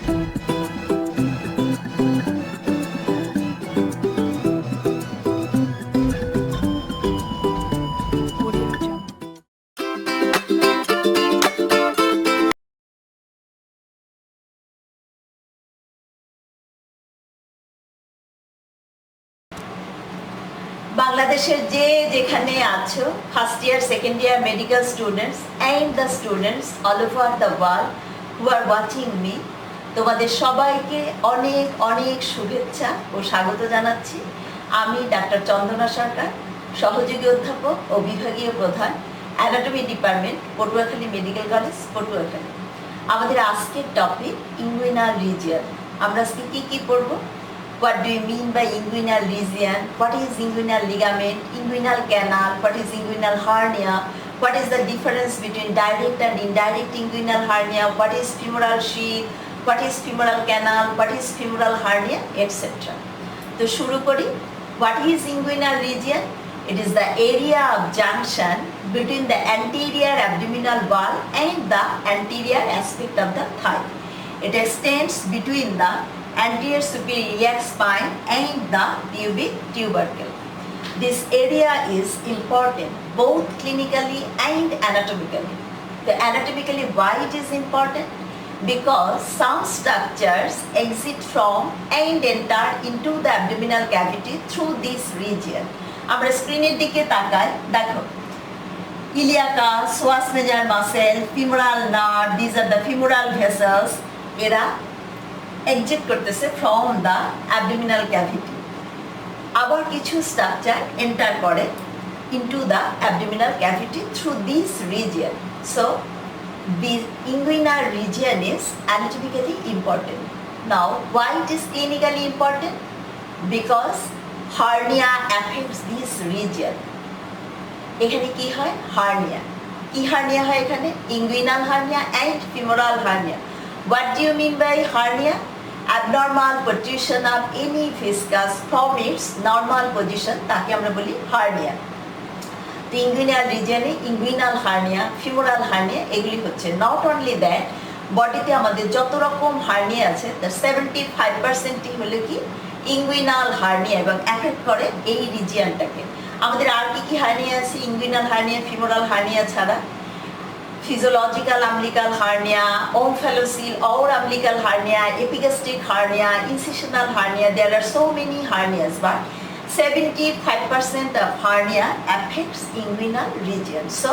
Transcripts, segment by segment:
বাংলাদেশের যে যেখানে আছো first year second year medical students and the students all over the world who are watching me, তোমাদের সবাইকে অনেক অনেক শুভেচ্ছা ও স্বাগত জানাচ্ছি। আমি ডাক্তার চন্দনা সরকার, সহযোগী অধ্যাপক ও বিভাগীয় প্রধান, anatomy department, Patuakhali medical college, Patuakhali. আমাদের আজকের টপিক ইঙ্গুইনাল রিজিয়ন। আমরা আজকে কী পড়ব? What do you mean by inguinal region? What is inguinal ligament? Inguinal canal? What is inguinal hernia? What is the difference between direct and indirect inguinal hernia? What is femoral sheath? What is femoral canal? What is femoral hernia? Etc. তো শুরু করি। What is inguinal region? It is the area of junction between the anterior abdominal wall and the anterior aspect of the thigh. It extends between the anterior superior iliac spine and the pubic tubercle. This area is important both clinically and anatomically. So anatomically, why it is important? Because some structures exit from and enter into the abdominal cavity through this region. আমরা স্ক্রিনের দিকে তাকাই, দেখো ইলিয়াকা, psoas major muscle, femoral nerve, these are the femoral vessels. এরা exit করতেছে from the abdominal cavity. আবার কিছু structure enter করে into the abdominal cavity through this region. So the inguinal region is anatomically important. Now why it is clinically important? Because hernia affects this region. এখানে কি হয়? Hernia. কি hernia হয় এখানে? Inguinal hernia and femoral hernia. What do you mean by hernia? Abnormal protrusion of any viscus from its normal position, তাকে আমরা বলি hernia. তো ইঙ্গুইনাল রিজিয়নে ইঙ্গুইনাল হার্নিয়া, ফিমোরাল হার্নিয়া এগুলি হচ্ছে। নট অনলি দ্যাট, বডিতে আমাদের যত রকম হার্নিয়া আছে তার 75%ই হলো কি ইঙ্গুইনাল হার্নিয়া এবং অ্যাফেক্ট করে এই রিজিয়নটাকে। আমাদের আর কি হার্নিয়া আছে ইঙ্গুইনাল হার্নিয়া, ফিমোরাল হার্নিয়া ছাড়া? Physiological umbilical hernia, omphalocele or umbilical hernia, epigastric hernia, incisional hernia. There are so many hernias, but 75% of hernia affects inguinal region. So,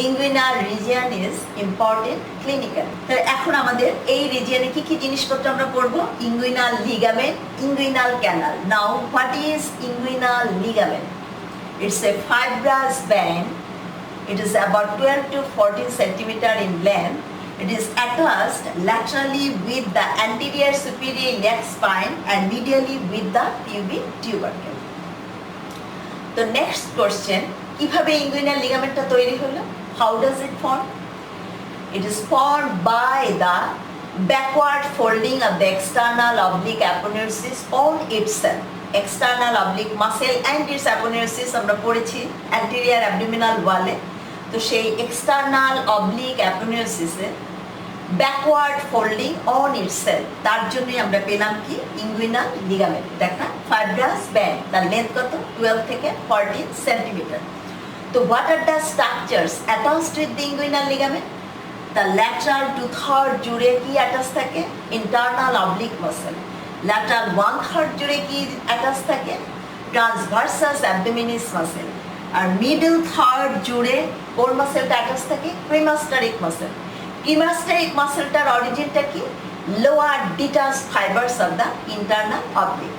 inguinal region is important clinically. তো এখন আমাদের এই রিজিয়নে কি জিনিসপত্র আমরা পড়ব? Inguinal ligament, inguinal canal. Now, what is inguinal ligament? It's a fibrous band. It is about 12 to 14 centimeter in length. It is attached laterally with the anterior superior iliac spine and medially with the pubic tubercle. The next question, কিভাবে inguinal ligamentটা তৈরি হলো? How does it form? It is formed by the backward folding of the external oblique aponeurosis on itself. External oblique muscle and its aponeurosis আমরা পড়েছি anterior abdominal wall-এ। তো সেই external oblique অ্যাপোনিউরোসিসে backward folding on itself, তার জন্যই আমরা পেলাম কি ইঙ্গুইনাল লিগামেন্ট। দেখা ফাইব্রাস ব্যান্ড, তার লেন্থ কত? 12 থেকে 14 সেন্টিমিটার। তো what are the structures attached with the inguinal ligament? The lateral 2/3 জুড়ে কি অ্যাটাচ থাকে? Internal oblique muscle. ল্যাটারাল 1/3 জুড়ে কি অ্যাটাচ থাকে? ট্রান্সভার্সাস অ্যাবডোমিনিস মাসল। আর মিডল থার্ড জুড়ে কোন মাসেলটা অ্যাটাচ থাকে? ক্রিমাস্টারিক মাসেল। ক্রিমাস্টারিক মাসেলটার অরিজিনটা কি? Lower detach fibres of the internal oblique.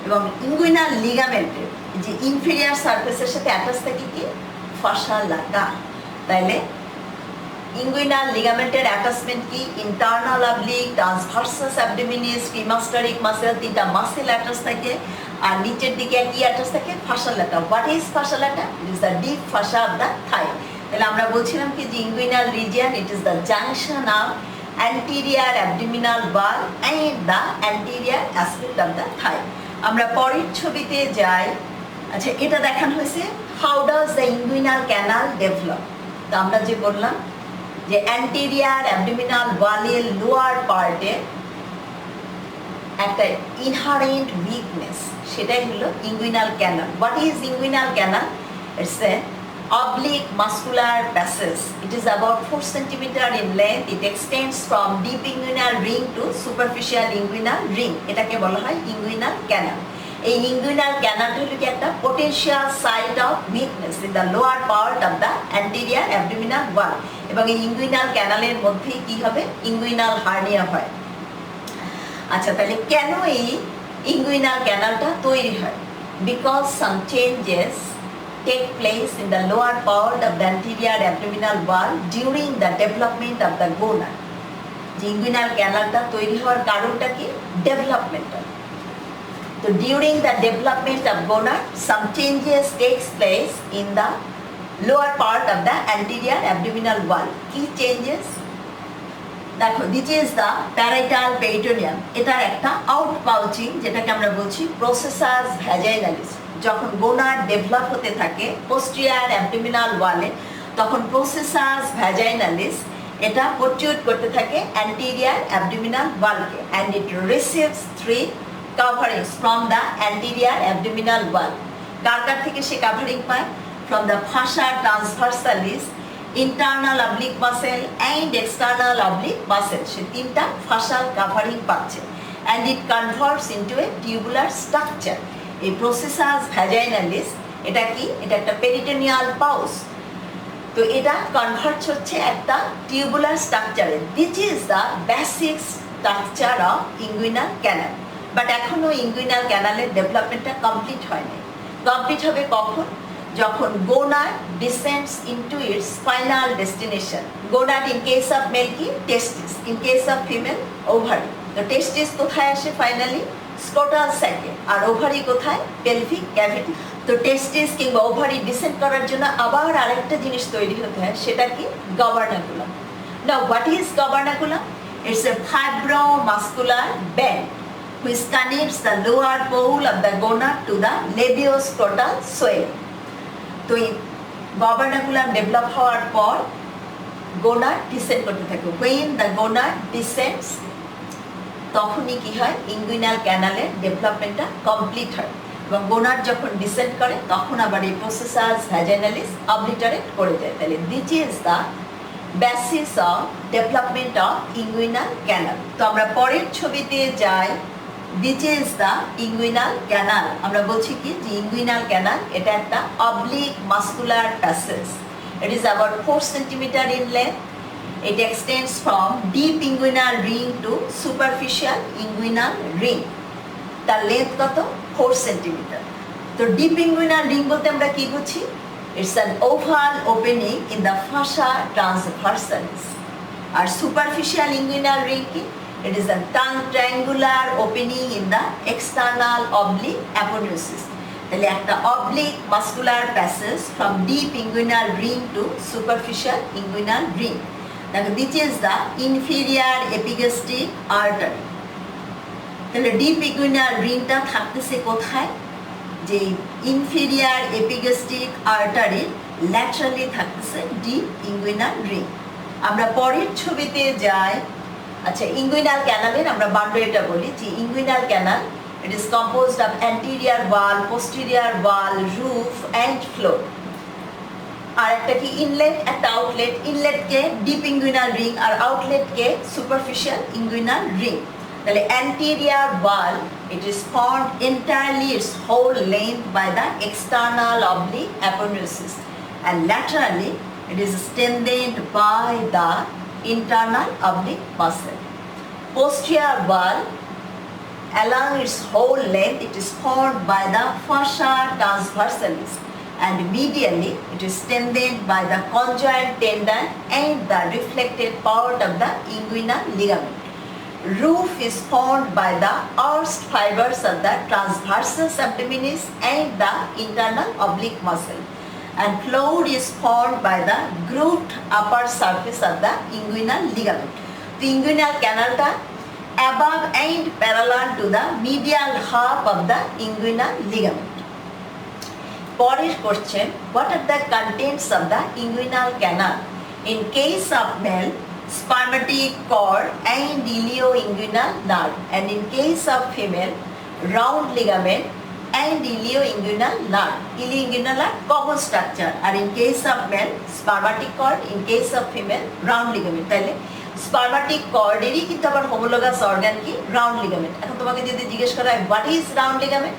এবং ইঙ্গুইনাল লিগামেন্টের যে ইনফেরিয়ার সারফেসের সাথে অ্যাটাচ থাকে কি? Fascia lata. তাইলে ইঙ্গুইনাল লিগামেন্টের অ্যাটাচমেন্ট কি? Internal oblique, transversus abdominis, cremasteric muscle, তিনটা মাসেল অ্যাটাচ থাকে। আর নিচের দিকে কি অ্যাটাচ থাকে? Fascia lata. What is fascia lata? It is the deep fascia of the thigh. তাহলে আমরা বলছিলাম কি যে inguinal region it is the junction of anterior abdominal wall and the anterior aspect of the thigh. আমরা পরের ছবিতে যাই। আচ্ছা, এটা দেখানো হয়েছে how does the inguinal canal develop. তো আমরা যে বললাম যে anterior abdominal wall এর লোয়ার পার্টে একটা ইনহারেন্ট উইকনেস, সেটাই হলো inguinal canal. What is inguinal canal? It's a oblique muscular passage. It is about 4 cm in length. It extends from deep inguinal ring to superficial inguinal ring. এটাকে বলা হয় inguinal canal. এই inguinal ক্যানালটা হলো কি একটা potential site of weakness in the lower part of the anterior abdominal wall, এবং এই inguinal ক্যানালের মধ্যেই কি হবে? ইঙ্গুইনাল হার্নিয়া হয়। আচ্ছা, তাহলে কেন এই ইঙ্গুইনাল ক্যানালটা তৈরি হয়? Because some changes take place in the lower part of the anterior abdominal wall during the development of the gonad. Inguinal ক্যানালটা তৈরি হওয়ার কারণটা কি? ডেভেলপমেন্টাল। তো during the development of gonad, some changes takes place in the lower part of the anterior abdominal wall. কি changes? দেখো, this is the parietal peritoneum. এটার একটা out পাউচিং, যেটাকে আমরা বলছি প্রসেসাস ভ্যাজাইনালিস। যখন গোনাড ডেভেলপ হতে থাকে পোস্টিরিয়র অ্যাবডোমিনাল ওয়ালে, তখন প্রসেসাস ভ্যাজাইনালিস এটা প্রোট্রুড করতে থাকে অ্যান্টেরিয়র অ্যাবডোমিনাল ওয়ালকে, and it receives 3 coverings from the anterior abdominal wall. কার থেকে সে কাভারিং পায়? From the fascia transversalis, internal oblique muscle and external oblique muscle. সে 3টা ফাসাল কাভারিং পাচ্ছে, and it converts into a tubular structure. এই processus vaginalis এটা কি? এটা একটা পেরিটোনিয়াল পাউচ। তো এটা কনভার্ট হচ্ছে একটা টিউবুলার স্ট্রাকচারে। This is the basic structure of inguinal canal. But এখনো ইঙ্গুইনাল ক্যানালের ডেভেলপমেন্টটা কমপ্লিট হয়নি। কমপ্লিট হবে কখন? যখন gonad descends into its final destination. Gonad in case of male কি? Testis, in case of female ovary. তো টেস্টিস কোথায় আসে ফাইনালি? স্ক্রোটাল স্যাকে। আর ওভারি কোথায়? Pelvic cavity. তো টেস্টিস কিংবা ওভারি ডিসেন্ড করার জন্য আবার আরেকটা জিনিস তৈরি হতে হয়, সেটা কি? Gubernaculum. Now what is gubernaculum? It's a fibromuscular band which connects the lower pole of the gonad to the labioscrotal soil. তো এই গবার্নাকুলাম ডেভেলপ হওয়ার পর গোনাড ডিসেন্ড করতে থাকে। when the gonad descends, তখনই কি হয়? ইঙ্গুইনাল ক্যানালের ডেভেলপমেন্টটা কমপ্লিট হয়, এবং গোনাড যখন ডিসেন্ড করে তখন আবার এই প্রসেসাস ভ্যাজাইনালিস অবলিটারেট করে যায়। তাহলে this is the basis of development of inguinal canal. তো আমরা পরের ছবিতে যাই। This is the inguinal canal. আমরা বলছি কি যে ইঙ্গুইনাল ক্যানাল এটা একটা oblique muscular passage. It is about 4 cm in length. It extends from deep inguinal ring to superficial inguinal ring. তার লেন্থ কত? 4 cm। তো ডিপ ইঙ্গুইনাল রিং বলতে আমরা কি বুঝি? It's an oval opening in the fascia transversalis. আর superficial inguinal ring কি? It is a triangular opening in the external oblique aponeurosis. তাহলে একটা oblique muscular passage from deep inguinal ring to superficial inguinal ring. দেখো, this is the inferior epigastric artery. তাহলে deep inguinal রিংটা থাকতেছে কোথায়? যে inferior epigastric আর্টারির laterally থাকতেছে ডিপ ইঙ্গুইনাল রিং। আমরা পরের ছবিতে যাই। আচ্ছা, ইঙ্গুইনাল ক্যানালের আমরা বাউন্ডারিটা বলি যে inguinal canal it is composed of anterior wall, posterior wall, roof and floor. আর একটা কি? ইনলেট, একটা আউটলেট। ইনলেটকে ডিপ ইঙ্গুইনাল রিং আর আউটলেটকে সুপারফিশিয়াল ইঙ্গুইনাল রিং। তাহলে anterior wall, it is formed entirely its whole length by the external oblique aponeurosis, and laterally it is strengthened by the internal oblique muscle. Posterior wall, along its whole length, it is formed by the fascia transversalis, and medially it is strengthened by the conjoint tendon and the reflected part of the inguinal ligament. Roof is formed by the arched fibers of the transversus abdominis and the internal oblique muscle, and floor is formed by the grooved upper surface of the inguinal ligament. The inguinal canal above and parallel to the medial half of the inguinal ligament. Poresh question: what are the contents of the inguinal canal? In case of male, spermatic cord and ilioinguinal nerve, and in case of female, round ligament and ilioinguinal nerve. Ilioinguinal are common structure, and in case of male, spermatic cord, in case of female, round ligament. তাহলে spermatic cord এরই কিন্তু আবার homologous organ কি round ligament. এখন তোমাকে যদি জিজ্ঞেস করা হয় what is round ligament,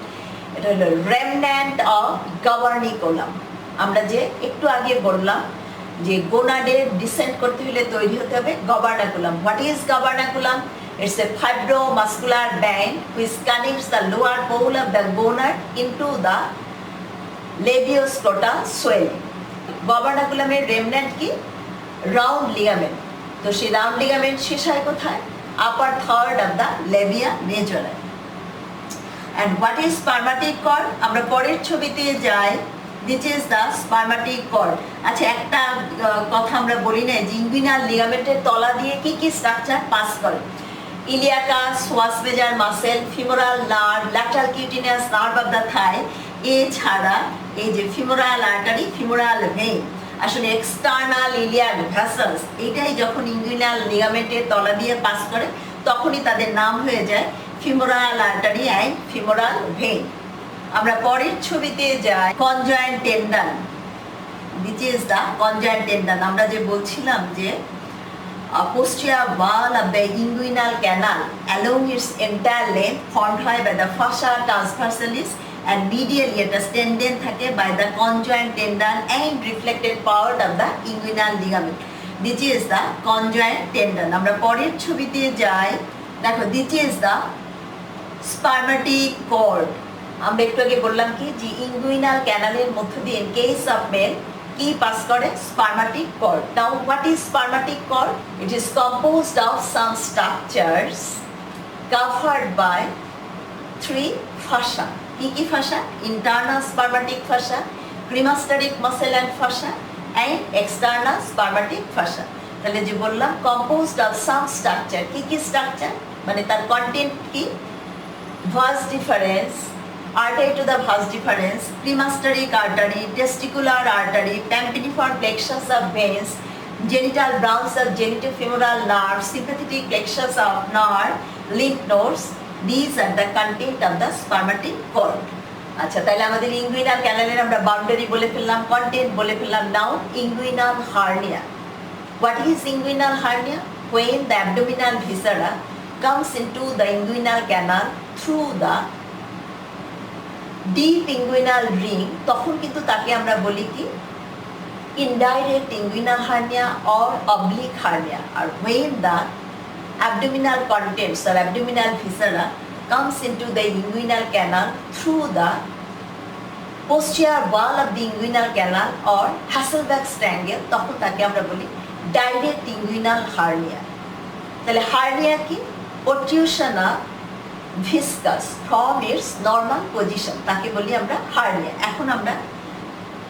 এটা হলো remnant of gubernaculum. আমরা যে একটু আগে বললাম যে গোনাডের ডিসেন্ট করতে হলে তৈরি হতে হবে gubernaculum. What is gubernaculum? It's a fibromuscular band which connects the lower pole of the gonad into the labioscrotal swelling. Gubernaculum এর remnant কি round ligament. তো সেই রাউন্ড লিগামেন্ট শেষ হয় কোথায়? Upper third of the labia majora. And what is spermatic cord? আমরা পরের ছবিতে যাই। This is the spermatic cord. আচ্ছা, একটা কথা আমরা বলি না যে ইনগুইনাল লিগামেন্টের তলা দিয়ে কি কি স্ট্রাকচার পাস করে? Iliacus, psoas major muscle, femoral nerve, lateral cutaneous nerve of the thigh, এছাড়া এই যে ফিমোরাল আর্টারি, ফিমোরাল ভেইন, আসলে এক্সটার্নাল ইলিয়াক ভেসেলস, এটাই যখন ইনগুইনাল লিগামেন্টের তলা দিয়ে পাস করে তখনই তাদের নাম হয়ে যায় femoral artery and femoral vein. আমরা পরের ছবিতে যাই। Conjoined tendon, this is the conjoined tendon. আমরা যে বলছিলাম যে posterior wall of the inguinal canal along its entire length formed by the fascia transversalis and medially এটা tendon থাকে by the conjoint tendon and reflected part of the inguinal ligament. This is the conjoint tendon. আমরা পরের ছবিতে যাই। দেখো, this is the spermatic cord. আমরা একটু আগে বললাম কি যে inguinal canal এর মধ্য দিয়ে in case of male কি পাস করে? spermatic cord. Now what is spermatic cord? It is composed of some structures covered by three fascia. কি কি fascia? Internal spermatic fascia, cremasteric muscle and fascia, and external spermatic fascia. তাহলে যে বললাম composed of some structure, কি কি structure মানে তার content কি? vas deferens, artery to the vas deferens, cremasteric artery, testicular artery, pampiniform plexus of veins, genital branch of genitofemoral nerve, sympathetic plexus of nerve, lymph nodes. These are the content of the spermatic cord. আচ্ছা, তাহলে আমাদের inguinal ক্যানালের আমরা boundary বলে ফেললাম, content বলে ফেললাম। Now inguinal hernia. What is inguinal hernia? When the abdominal viscera comes into the inguinal canal through the deep inguinal ring, তখন কিন্তু তাকে আমরা বলি কি indirect inguinal hernia or oblique hernia. R when the abdominal contents or abdominal viscera comes into the inguinal canal through the posterior wall of the inguinal canal or Hasselbeck's triangle, তখন তাকে আমরা বলি direct inguinal hernia. তাহলে hernia কি? protrusion of viscus from its normal position, তাকে বলি আমরা hernia. এখন আমরা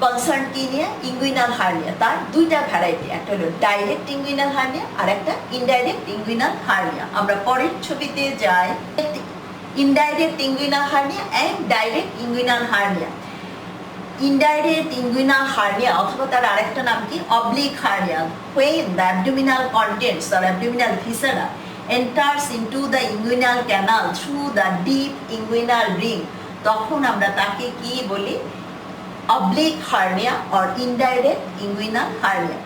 কনসার্ন কি নিয়ে? Inguinal hernia. তার দুইটা ভ্যারাইটি, একটা হলো ডাইরেক্ট ইনগুইনাল হার্নিয়া আর একটা ইনডাইরেক্ট ইনগুইনাল হার্নিয়া। আমরা পরের ছবিতে যাই। Indirect inguinal hernia and direct inguinal hernia. Indirect inguinal hernia অথবা তার আরেকটা নাম কি oblique hernia, when the abdominal contents or abdominal viscera enters into the inguinal canal through the deep inguinal ring, তখন আমরা তাকে কি বলি? oblique hernia or indirect inguinal hernia.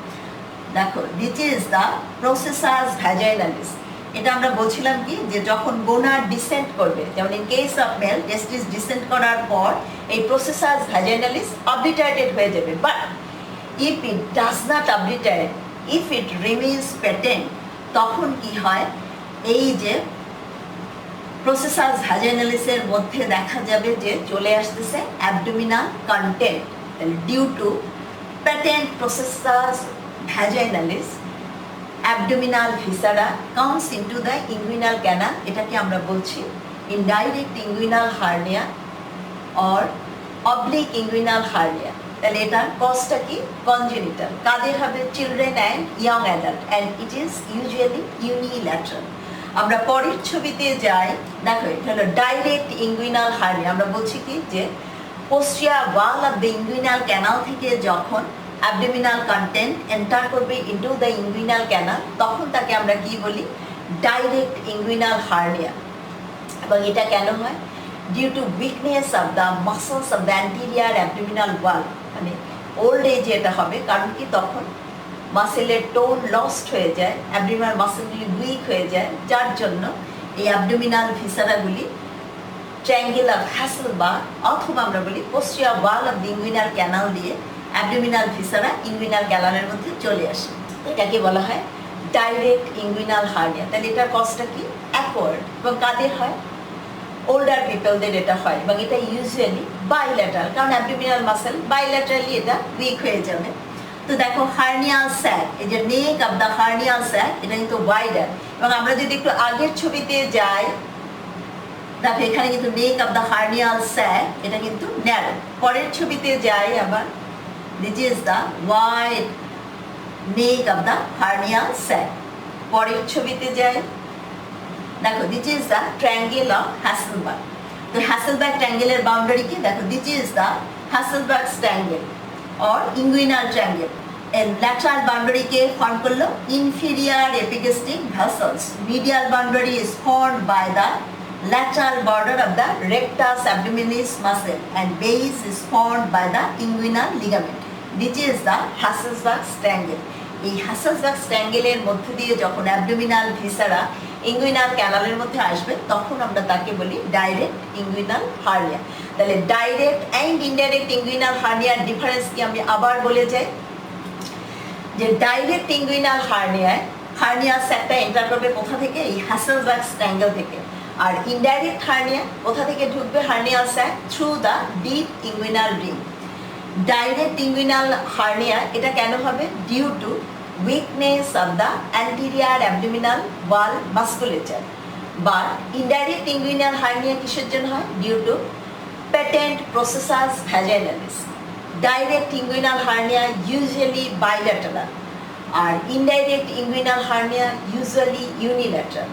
দেখো, this is the processus vaginalis. এটা আমরা বলছিলাম কি যে যখন গোনাড ডিসেন্ট করবে, যেমন in case of male testis descent করার পর এই processus vaginalis obliterated হয়ে যাবে, but if it does not obliterate, if it remains patent, তখন কি হয়? এই যে processus vaginalis এর মধ্যে দেখা যাবে যে চলে আসতেছে abdominal content. due to patent processus vaginalis, abdominal viscera comes into the inguinal canal. এটাকে আমরা বলছি indirect inguinal hernia or oblique inguinal hernia. তাহলে এটার কজটা কি? congenital. কাদের হবে? children and young adult, and it is usually unilateral. আমরা পরের ছবিতে যাই। দেখো, এটা হলো ডাইরেক্ট ইনগুইনাল হার্নিয়া। আমরা বলছি কি যে posterior wall of the inguinal canal থেকে যখন অ্যাবডোমিনাল কন্টেন্ট এন্টার করবে ইনটু দ্য ইনগুইনাল ক্যানাল, তখন তাকে আমরা কি বলি, ডাইরেক্ট ইনগুইনাল হার্নিয়া। এবং এটা কেন হয়? Due to weakness of the muscles of the anterior abdominal wall. মানে ওল্ড এজে এটা হবে, কারণ কি তখন মাসেলের টোন লস্ট হয়ে যায়, অ্যাবডোমিনাল মাসেলগুলি উইক হয়ে যায়, যার জন্য এই অ্যাবডোমিনাল ভিসারাগুলি ট্রায়াঙ্গুলার হ্যাসেল বা অথবা আমরা বলি posterior wall of the inguinal canal দিয়ে অ্যাবডোমিনাল ভিসারা ইনগুইনাল ক্যানালের মধ্যে চলে আসে। এটাকে বলা হয় ডাইরেক্ট ইনগুইনাল হার্নিয়া। তাহলে এটার কজটা কি? অ্যাকওয়ার্ড। এবং কাদের হয়? ওল্ডার পিপলদের এটা হয়, এবং এটা ইউজুয়ালি বাইল্যাটারাল, কারণ অ্যাবডোমিনাল মাসেল বাইল্যাটারালি এটা উইক হয়ে যাবে। তো দেখো হার্নিয়াল স্যাক, এই যে নেক অফ দ্য হার্নিয়াল স্যাক, এটা কিন্তু ওয়াইডার। এবং আমরা যদি একটু আগের ছবিতে যাই, দেখো এখানে কিন্তু neck of the hernial sac, এটা কিন্তু ন্যারো। পরের ছবিতে যাই আবার, this is the wide neck of the hernial sac. পরের ছবিতে যাই, দেখো this is the triangle of Hesselbach. তো হ্যাসেলবার্গ ট্রায়াঙ্গেলের বাউন্ডারি কি? দেখো this is the Hesselbach triangle or inguinal triangle. এর lateral boundary কে ফর্ম করলো inferior epigastric vessels. Medial boundary is formed by the lateral border of the rectus abdominis muscle and base is formed by the inguinal ligament. This is the Hasselbalch triangle. এই Hasselbalch triangle এর মধ্যে দিয়ে যখন abdominal ভিসারা inguinal ক্যানালের মধ্যে আসবে, তখন আমরা তাকে বলি ডাইরেক্ট ইনগুইনাল হার্নিয়া। তাহলে ডাইরেক্ট অ্যান্ড ইনডাইরেক্ট ইনগুইনাল হার্নিয়ার ডিফারেন্স কি আমি আবার বলে যাই, যে ডাইরেক্ট ইনগুইনাল হার্নিয়ায় হার্নিয়া স্যাকটা এন্টার করবে কোথা থেকে? এই হ্যাসেলবার্গ ট্রায়াঙ্গেল থেকে। আর ইনডাইরেক্ট হার্নিয়া কোথা থেকে ঢুকবে? Hernial sac through the deep inguinal ring. Direct inguinal hernia এটা কেন হবে? Due to weakness of the anterior abdominal wall musculature. But indirect inguinal hernia কিসের জন্য হয়? Due to patent processus vaginalis. Direct inguinal hernia usually bilateral, R indirect inguinal hernia usually unilateral.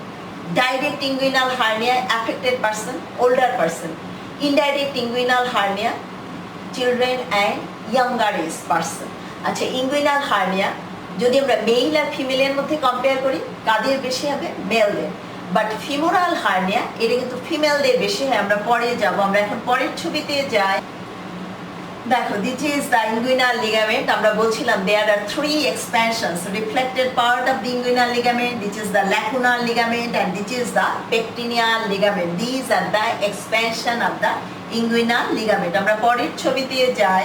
Direct inguinal hernia affected person, older person. Indirect inguinal hernia children and younger age person. আচ্ছা, inguinal hernia যদি আমরা mail আর ফিমেলের মধ্যে compare করি, কাদের বেশি হবে? মেলদের। But femoral hernia এটা কিন্তু ফিমেলদের বেশি হয়। আমরা পরে যাব, আমরা এখন পরের ছবিতে যাই। দেখো this is the inguinal ligament. আমরা বলছিলাম there are three expansions, reflected part of the inguinal ligament, this is the lacunar ligament and this is the pectineal ligament. This are the expansion of the inguinal ligament. আমরা পরের ছবিতে যাই।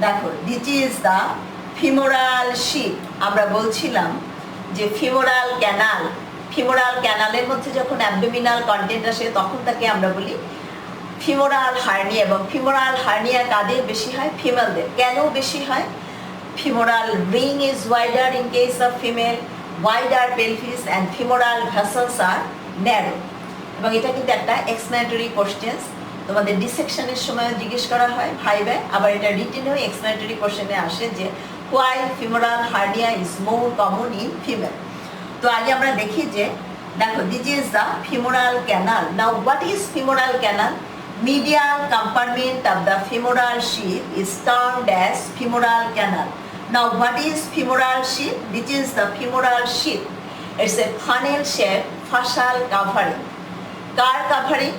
দেখো this is the femoral sheath. আমরা বলছিলাম যে femoral canal, femoral ক্যানালের মধ্যে যখন অ্যাবডোমিনাল কন্টেন্ট আসে, তখন তাকে আমরা বলি ফিমোরাল হার্নিয়া। এবং ফিমোরাল হার্নিয়া কাদের বেশি হয়? ফিমেলদের। কেন বেশি হয়? Femoral ring is wider in case of female, wider pelvis and femoral vessels are narrow. এবং এটা কিন্তু একটা এক্সপ্লেনেটরি কোশ্চেন, তোমাদের ডিসেকশনের সময় জিজ্ঞেস করা হয় ভাইবে, আবার এটা রিটেনেও এক্সপ্লেনেটরি কোশ্চেনে আসে যে why femoral hernia is more common in female. তো আগে আমরা দেখি যে দেখো this is the femoral canal. Now what is femoral canal? Medial compartment of the femoral sheath is termed as femoral canal. Now what is femoral sheath? This is the femoral sheath. It's a funnel shaped fascial covering. Car covering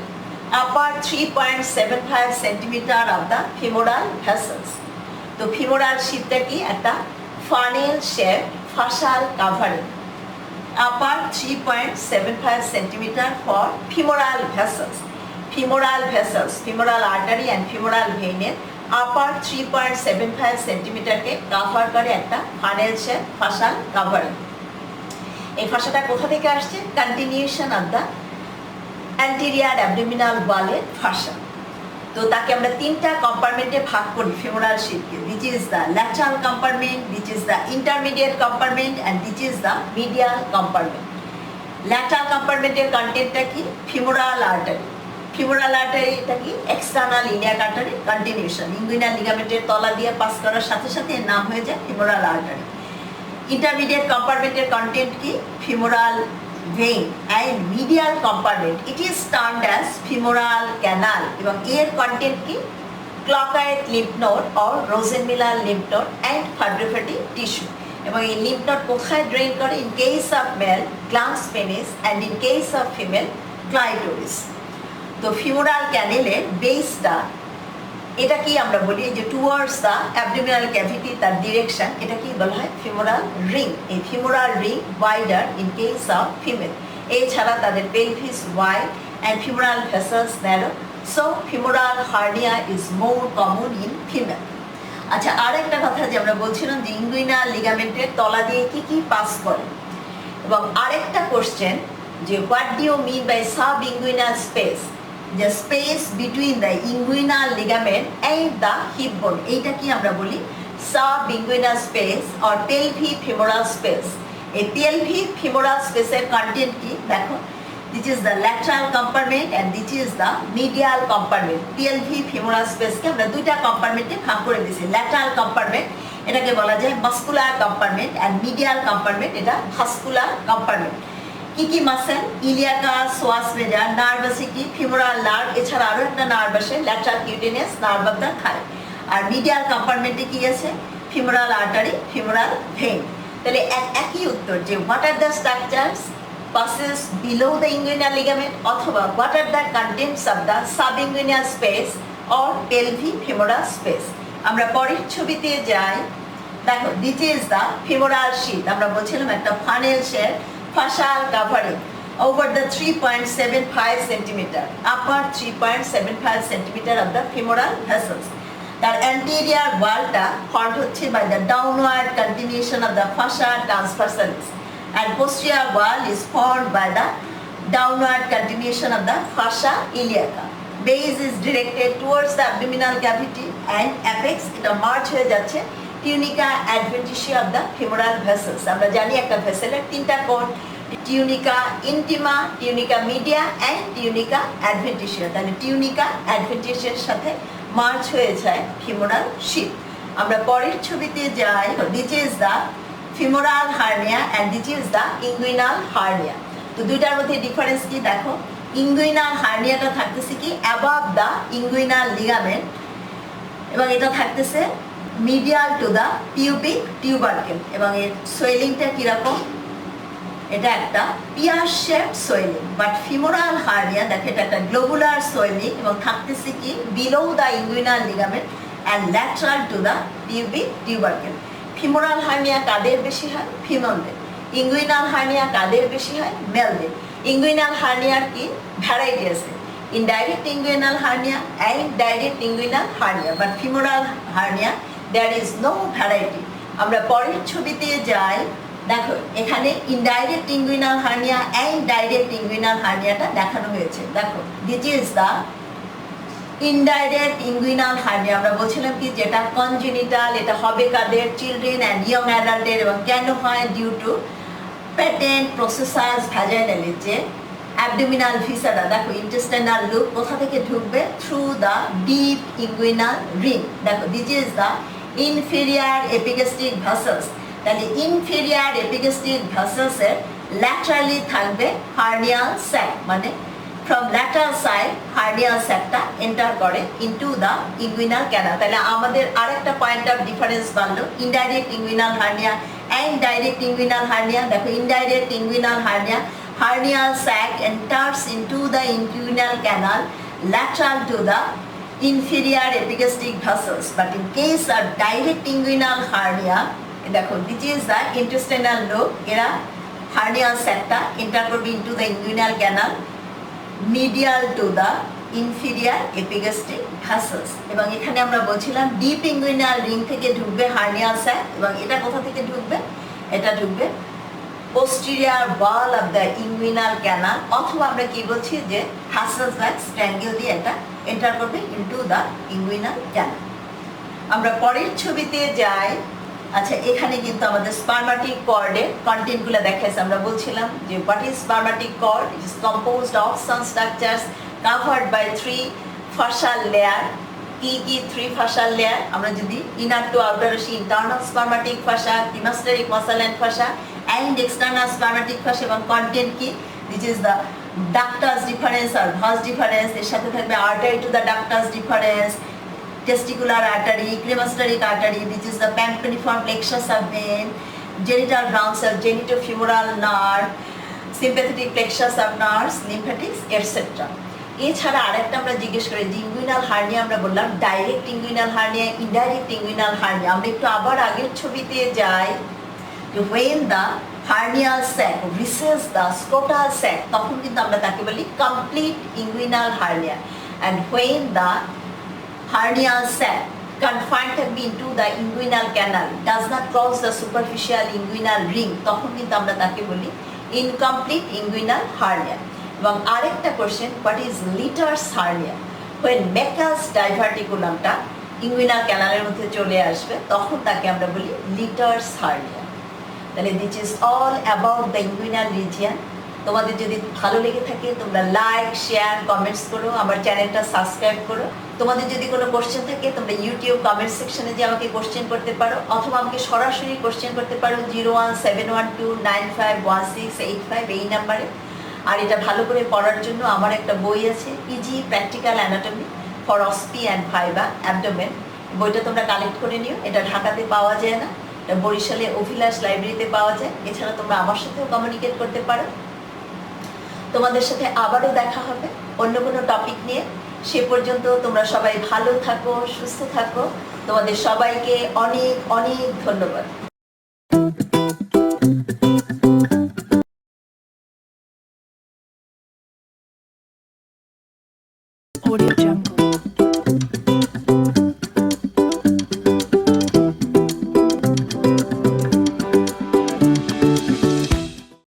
upper 3.75 cm of the femoral vessels. তো femoral শিটটা কি? একটা funnel shape fascial covering, upper 3.75 centimetre for femoral vessels. Femoral vessels, femoral artery and femoral ভেইনের upper 3.75 সেন্টিমিটারকে cover করে একটা funnel shape fascial covering. এই ফাশাটা কোথা থেকে আসছে? Continuation of the anterior abdominal ওয়ালের ফাশা। তো তাকে আমরা তিনটা কম্পার্টমেন্টে ভাগ করি ফিমোরাল শিটকে। This is the lateral compartment, this is the intermediate compartment and this is the medial compartment. Lateral কম্পার্টমেন্টের কন্টেন্টটা কি? Femoral artery. ফিমোরাল আর্টারি এটা কি? External iliac artery continuation, inguinal লিগামেন্টের তলা দিয়ে পাস করার সাথে সাথে এর নাম হয়ে যায় ফিমোরাল আর্টারি। ইন্টারমিডিয়েট কম্পার্টমেন্টের কন্টেন্ট কি? Femoral vein and medial compartment, it is termed as femoral canal এবং এর কন্টেন্ট কি? Cloquet lymph node or Rosenmüller lymph node and fibrofatty tissue. এবং এই লিম্ফ নোড কোথায় ড্রেন করে? In case of male glans penis and in case of female clitoris. তো femoral ক্যানেলের বেসটা, এটা কি আমরা বলি যে টুয়ার্ডস দ্য অ্যাবডোমিনাল ক্যাভিটি, তার ডিরেকশন, এটা কি বলা হয়? Femoral ring. এই femoral ring wider in case of female. এছাড়া তাদের pelvis wide and femoral vessels narrow. So femoral hernia is more common in female. আচ্ছা, আর একটা কথা যে আমরা বলছিলাম যে ইঙ্গুইনাল লিগামেন্টের তলা দিয়ে কি কি পাস করে, এবং আরেকটা কোশ্চেন যে what do you mean by subinguinal space, যে space between the inguinal ligament and the hip bone, এইটা কি আমরা বলি? Subinguinal space or pelvifemoral space. এই পেলভি ফিমোরাল স্পেসের কন্টেন্ট কি দেখো, this is the lateral compartment and this is the medial compartment. PLV femoral space কে আমরা দুইটা কম্পার্টমেন্টে ভাগ করে দিয়েছি। ল্যাটারাল কম্পার্টমেন্ট এটাকে বলা যায় muscular compartment, and medial compartment এটা ভাস্কুলার কম্পার্টমেন্ট। কি কি muscle? Iliacus, psoas major, nerve আছে কি ফিমোরাল নার্ভ, এছাড়া আরো একটা নার্ভ আছে lateral cutaneous nerve of the thigh. আর মিডিয়াল কম্পার্টমেন্টে কি আছে? Femoral artery, femoral vein. তাহলে একই উত্তর যে what are the structures passes below the inguinal ligament, অথবা what are the contents of the subinguinal space or pelvic femoral space। আমরা পরের ছবিতে যাই। দেখো, this is the femoral sheath। আমরা বলছিলাম একটা funnel shape fascial covering over the 3.75 cm, upper 3.75 cm of the femoral vessels। তার anterior wallটা formed হচ্ছে by the downward continuation of the fascia transversalis, and posterior wall is formed by the downward continuation of the fascia iliaca. Base is directed towards the abdominal cavity and apex এটা March হয়ে যাচ্ছে tunica adventitia of the femoral vessels। আমরা জানি একটা ভেসেলের তিনটা কোণ, tunica intima, tunica media and tunica adventitia। তাহলে tunica adventitia এর সাথে মার্চ হয়ে যায় femoral sheath। আমরা পরের ছবিতে যাই। This is the femoral hernia and this is the inguinal hernia। তো দুইটার মধ্যে ডিফারেন্স কি দেখো, ইঙ্গুইনাল হার্নিয়াটা থাকতেছে কি অ্যাবাভ দ্য ইঙ্গুইনাল লিগামেন্ট, এবং এটা থাকতেছে medial to the pubic tubercle, এবং এর সোয়েলিংটা কিরকম? এটা একটা pear shape swelling. But femoral hernia দেখো, এটা একটা গ্লোবুলার সোয়েলিং এবং থাকতেছে কি below the inguinal ligament and lateral to the pubic tubercle. Femoral hernia কাদের বেশি হয়? ফিমেলদের। ইঙ্গুইনাল হার্নিয়া কাদের বেশি হয়? মেলদের। ইঙ্গুইনাল হার্নিয়ার কি ভ্যারাইটি আছে, indirect inguinal hernia and direct inguinal hernia, but femoral hernia there is no variety. আমরা পরের ছবিতে যাই। দেখো, এখানে indirect inguinal hernia and direct inguinal হার্নিয়াটা দেখানো হয়েছে। দেখো, this is the indirect inguinal hernia. আমরা বলছিলাম কি যেটা কনজেনিটাল, এটা হবে কাদের? চিলড্রেন অ্যান্ড ইয়ং অ্যাডাল্টের। এবং কেন হয়? Due to patent processus vaginalis, যে অ্যাবডোমিনাল ভিসারা দেখো ইন্টেস্টাইনাল লুপ কোথা থেকে ঢুকবে? Through the deep inguinal ring. দেখো, this is the inferior epigastric vessels. তাহলে ইনফেরিয়ার এপিগ্যাস্ট্রিক ভেসেলসের ল্যাটারালি থাকবে হার্নিয়াল স্যাক, মানে from lateral side hernial sac-টা এন্টার করে into the inguinal canal। তাহলে আমাদের আরেকটা পয়েন্ট অফ ডিফারেন্স বাড়লো, indirect inguinal hernia and direct inguinal hernia. দেখো, indirect inguinal hernia hernial sac enters into the inguinal canal lateral to the inferior epigastric vessels, but in case of direct inguinal hernia, দেখো this is the intestinal lobe, এরা hernial sac-টা enter করবে into the inguinal canal medial to the inferior epigastric vessels। এবং এখানে আমরা বলছিলাম deep inguinal ring থেকে ঢুকবে হার্নিয়াল স্যাক, এবং এটা কোথা থেকে ঢুকবে? এটা ঢুকবে posterior wall of the inguinal canal, অথবা আমরা কি বলছি যে Hasselbalch triangle দিয়ে এটা এন্টার করবে into the inguinal canal। আমরা পরের ছবিতে যাই। আচ্ছা, এখানে কিন্তু আমাদের স্পার্মাটিক কর্ডের কন্টেন্টগুলো দেখাইছে। আমরা বলছিলাম যে what is spermatic cord? It is composed of some structures covered by 3 fascial layer. কি কি 3 ফাশাল লেয়ার? আমরা যদি ইনার টু আউটার আসি, internal spermatic fascia, cremasteric muscle and fascia and external spermatic fascia. এবং কন্টেন্ট কি? This is the ductus deferens আর vas deferens, এর সাথে থাকবে artery to the ductus deferens, testicular artery, cremasteric artery, which is the pancreatiform plexus of vein, genital grounds of genitofemoral nerve, sympathetic plexus of nerves, lymphatics, etc. এছাড়া আরেকটা আমরা জিজ্ঞেস করি যে ইঙ্গুইনাল হার্নিয়া আমরা বললাম direct inguinal hernia, indirect inguinal hernia. আমরা একটু আবার আগের ছবিতে যাই। when the hernial sac recesses the scrotal sac, তখন কিন্তু আমরা তাকে বলি complete inguinal hernia, and when the hernial sac confined into the inguinal canal does not cross the superficial inguinal ring, তখন কিন্তু আমরা তাকে বলি incomplete inguinal hernia। এবং আরেকটা question, what is Littre's hernia? when Meckel's diverticulumটা ইঙ্গুইনাল ক্যানালের মধ্যে চলে আসবে তখন তাকে আমরা বলি লিটার্স হার্নিয়া। তাহলে this is all about the inguinal region. তোমাদের যদি ভালো লেগে থাকে তোমরা লাইক, শেয়ার, কমেন্টস করো, আমার চ্যানেলটা সাবস্ক্রাইব করো। তোমাদের যদি কোনো কোশ্চেন থাকে তোমরা ইউটিউব কমেন্ট সেকশনে যে আমাকে কোশ্চেন করতে পারো, অথবা আমাকে সরাসরি কোশ্চেন করতে পারো 01712951685 এই নাম্বারে। আর এটা ভালো করে পড়ার জন্য আমার একটা বই আছে, easy practical anatomy for OSPE and viva abdomen. বইটা তোমরা কালেক্ট করে নিও। এটা ঢাকাতে পাওয়া যায় না, এটা বরিশালে অভিলাষ লাইব্রেরিতে পাওয়া যায়। এছাড়া তোমরা আমার সাথেও কমিউনিকেট করতে পারো। তোমাদের সাথে আবারও দেখা হবে অন্য কোনো টপিক নিয়ে। সে পর্যন্ত তোমরা সবাই ভালো থাকো, সুস্থ থাকো। তোমাদের সবাইকে অনেক অনেক ধন্যবাদ। Audio Jungle.